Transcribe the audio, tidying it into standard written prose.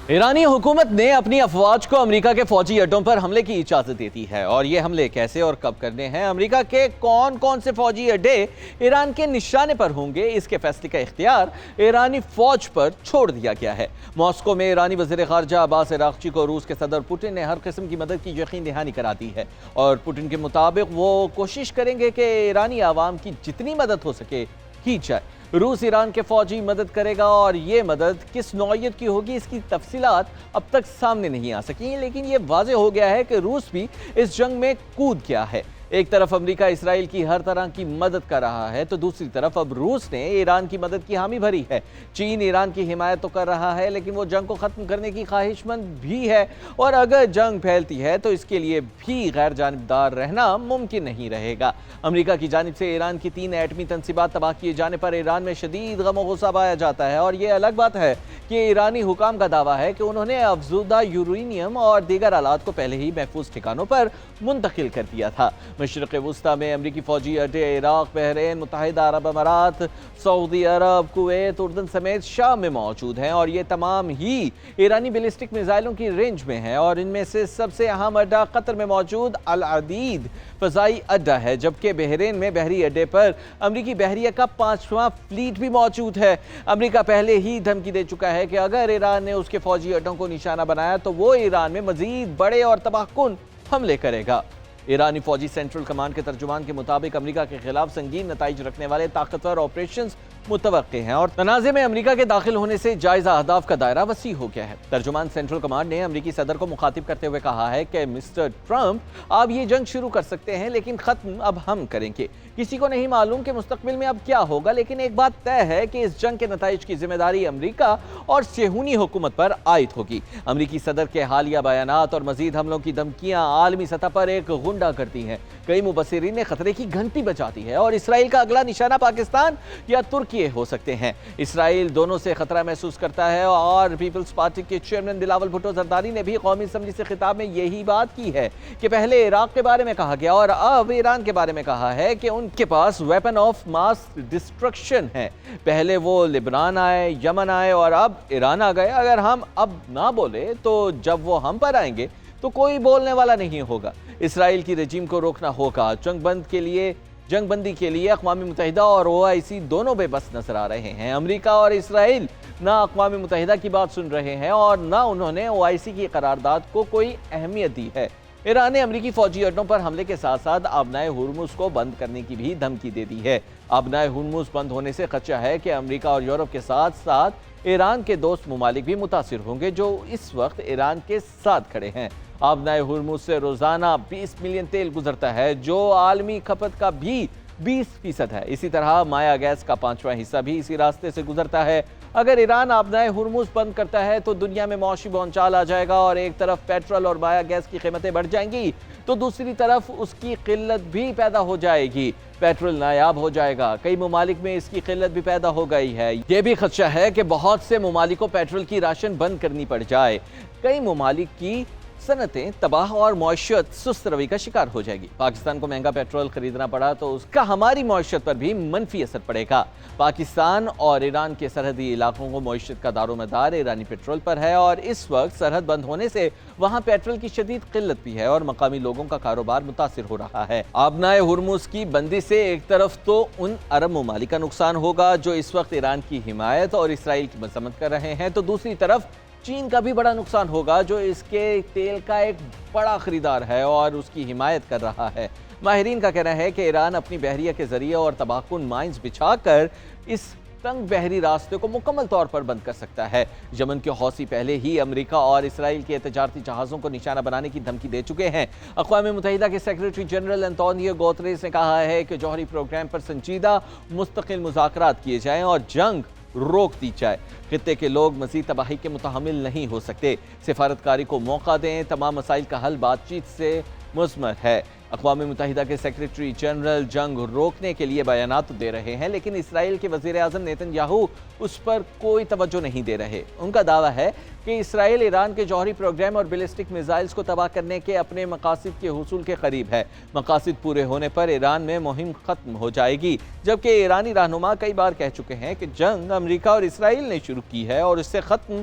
ایرانی حکومت نے اپنی افواج کو امریکہ کے فوجی اڈوں پر حملے کی اجازت دی دی ہے، اور یہ حملے کیسے اور کب کرنے ہیں، امریکہ کے کون کون سے فوجی اڈے ایران کے نشانے پر ہوں گے، اس کے فیصلے کا اختیار ایرانی فوج پر چھوڑ دیا گیا ہے۔ ماسکو میں ایرانی وزیر خارجہ عباس عراقچی کو روس کے صدر پوٹن نے ہر قسم کی مدد کی یقین دہانی کرا دی ہے، اور پوٹن کے مطابق وہ کوشش کریں گے کہ ایرانی عوام کی جتنی مدد ہو سکے کی جائے۔ روس ایران کے فوجی مدد کرے گا، اور یہ مدد کس نوعیت کی ہوگی اس کی تفصیلات اب تک سامنے نہیں آ سکیں، لیکن یہ واضح ہو گیا ہے کہ روس بھی اس جنگ میں کود گیا ہے۔ ایک طرف امریکہ اسرائیل کی ہر طرح کی مدد کر رہا ہے، تو دوسری طرف اب روس نے ایران کی مدد کی حامی بھری ہے۔ چین ایران کی حمایت تو کر رہا ہے، لیکن وہ جنگ کو ختم کرنے کی خواہش مند بھی ہے، اور اگر جنگ پھیلتی ہے تو اس کے لیے بھی غیر جانبدار رہنا ممکن نہیں رہے گا۔ امریکہ کی جانب سے ایران کی 3 ایٹمی تنصیبات تباہ کیے جانے پر ایران میں شدید غم و غصہ پایا جاتا ہے، اور یہ الگ بات ہے کہ ایرانی حکام کا دعویٰ ہے کہ انہوں نے افزودہ یورینیم اور دیگر آلات کو پہلے ہی محفوظ ٹھکانوں پر منتقل کر دیا تھا۔ مشرق وسطیٰ میں امریکی فوجی اڈے عراق، بحرین، متحدہ عرب امارات، سعودی عرب، کویت، اردن سمیت شام میں موجود ہیں، اور یہ تمام ہی ایرانی بیلسٹک میزائلوں کی رینج میں ہیں، اور ان میں سے سب سے اہم اڈہ قطر میں موجود العدید فضائی اڈہ ہے، جبکہ بحرین میں بحری اڈے پر امریکی بحریہ کا 5واں فلیٹ بھی موجود ہے۔ امریکہ پہلے ہی دھمکی دے چکا ہے کہ اگر ایران نے اس کے فوجی اڈوں کو نشانہ بنایا تو وہ ایران میں مزید بڑے اور تباہ کن حملے کرے گا۔ ایرانی فوجی سینٹرل کمانڈ کے ترجمان کے مطابق امریکہ کے خلاف سنگین نتائج رکھنے والے طاقتور آپریشنز متوقع ہیں، اور تنازع میں امریکہ کے داخل ہونے سے جائزہ اہداف کا دائرہ وسیع ہو گیا ہے۔ ترجمان سینٹرل کمانڈ نے امریکی صدر کو مخاطب کرتے ہوئے کہا ہے کہ مسٹر ٹرمپ، آپ یہ جنگ شروع کر سکتے ہیں، لیکن ختم اب ہم کریں گے۔ کسی کو نہیں معلوم کہ مستقبل میں اب کیا ہوگا، لیکن ایک بات طے ہے کہ اس جنگ کے نتائج کی ذمہ داری امریکہ اور صہیونی حکومت پر عائد ہوگی۔ امریکی صدر کے حالیہ بیانات اور مزید حملوں کی دھمکیاں عالمی سطح پر ایک غنڈہ کرتی ہیں۔ کئی مبصرین نے خطرے کی گھنٹی بجا دی ہے، اور اسرائیل کا اگلا نشانہ پاکستان یا ترکی ہو سکتے ہیں۔ اسرائیل دونوں سے خطرہ محسوس کرتا ہے، اور پیپلز پارٹی کے چیئرمین بلاول بھٹو زرداری نے بھی قومی اسمبلی سے خطاب میں یہی بات کی ہے کہ پہلے عراق کے بارے میں کہا گیا اور اب ایران کے بارے میں کہا ہے کہ ان کے پاس ویپن آف ماس ڈسٹرکشن ہے۔ پہلے وہ لبنان آئے، یمن آئے، اور اب ایران آ گئے۔ اگر ہم اب نہ بولے تو جب وہ ہم پر آئیں گے تو کوئی بولنے والا نہیں ہوگا۔ اسرائیل کی رجیم کو روکنا ہوگا۔ جنگ بندی کے لیے اقوام متحدہ اور OIC دونوں بے بس نظر آ رہے ہیں۔ امریکہ اور اسرائیل نہ اقوام متحدہ کی بات سن رہے ہیں، اور نہ انہوں نے OIC کی قرارداد کو کوئی اہمیت دی ہے۔ ایران نے امریکی فوجی اڈوں پر حملے کے ساتھ ساتھ آبنائے ہرمز کو بند کرنے کی بھی دھمکی دے دی ہے۔ آبنائے ہرمز بند ہونے سے خدشہ ہے کہ امریکہ اور یورپ کے ساتھ ساتھ ایران کے دوست ممالک بھی متاثر ہوں گے، جو اس وقت ایران کے ساتھ کھڑے ہیں۔ آبنائے ہرمز سے روزانہ 20 ملین تیل گزرتا ہے، جو عالمی کھپت کا بھی 20% ہے۔ اسی طرح مائع گیس کا 5واں حصہ بھی اسی راستے سے گزرتا ہے۔ اگر ایران آبنائے ہرمز بند کرتا ہے تو دنیا میں معاشی بھونچال آ جائے گا، اور ایک طرف پیٹرول اور مائع گیس کی قیمتیں بڑھ جائیں گی تو دوسری طرف اس کی قلت بھی پیدا ہو جائے گی۔ پیٹرول نایاب ہو جائے گا۔ کئی ممالک میں اس کی قلت بھی پیدا ہو گئی ہے۔ یہ بھی خدشہ ہے کہ بہت سے ممالک کو پیٹرول کی راشن بند کرنی پڑ جائے۔ کئی ممالک کی صنعتیں تباہ اور معیشت سست روی کا شکار ہو جائے گی۔ پاکستان کو مہنگا پیٹرول خریدنا پڑا تو اس کا ہماری معیشت پر بھی منفی اثر پڑے گا۔ پاکستان اور ایران کے سرحدی علاقوں کو معیشت کا دار و مدار ایرانی پیٹرول پر ہے، اور اس وقت سرحد بند ہونے سے وہاں پیٹرول کی شدید قلت بھی ہے، اور مقامی لوگوں کا کاروبار متاثر ہو رہا ہے۔ آبنائے ہرمز کی بندی سے ایک طرف تو ان عرب ممالک کا نقصان ہوگا جو اس وقت ایران کی حمایت اور اسرائیل کی مذمت کر رہے ہیں، تو دوسری طرف چین کا بھی بڑا نقصان ہوگا، جو اس کے تیل کا ایک بڑا خریدار ہے اور اس کی حمایت کر رہا ہے۔ ماہرین کا کہنا ہے کہ ایران اپنی بحریہ کے ذریعے اور تباہ کن مائنز بچھا کر اس تنگ بحری راستے کو مکمل طور پر بند کر سکتا ہے۔ یمن کے حوثی پہلے ہی امریکہ اور اسرائیل کے تجارتی جہازوں کو نشانہ بنانے کی دھمکی دے چکے ہیں۔ اقوام متحدہ کے سیکریٹری جنرل انطونیو گوتریس نے کہا ہے کہ جوہری پروگرام پر سنجیدہ مستقل مذاکرات کیے جائیں اور جنگ روک دی جائے۔ خطے کے لوگ مزید تباہی کے متحمل نہیں ہو سکتے۔ سفارتکاری کو موقع دیں، تمام مسائل کا حل بات چیت سے مثمر ہے۔ اقوام متحدہ کے سیکریٹری جنرل جنگ روکنے کے لیے بیانات دے رہے ہیں، لیکن اسرائیل کے وزیر اعظم نیتن یاہو اس پر کوئی توجہ نہیں دے رہے۔ ان کا دعویٰ ہے کہ اسرائیل ایران کے جوہری پروگرام اور بیلسٹک میزائلز کو تباہ کرنے کے اپنے مقاصد کے حصول کے قریب ہے۔ مقاصد پورے ہونے پر ایران میں مہم ختم ہو جائے گی، جبکہ ایرانی رہنما کئی بار کہہ چکے ہیں کہ جنگ امریکہ اور اسرائیل نے شروع کی ہے اور اس سے ختم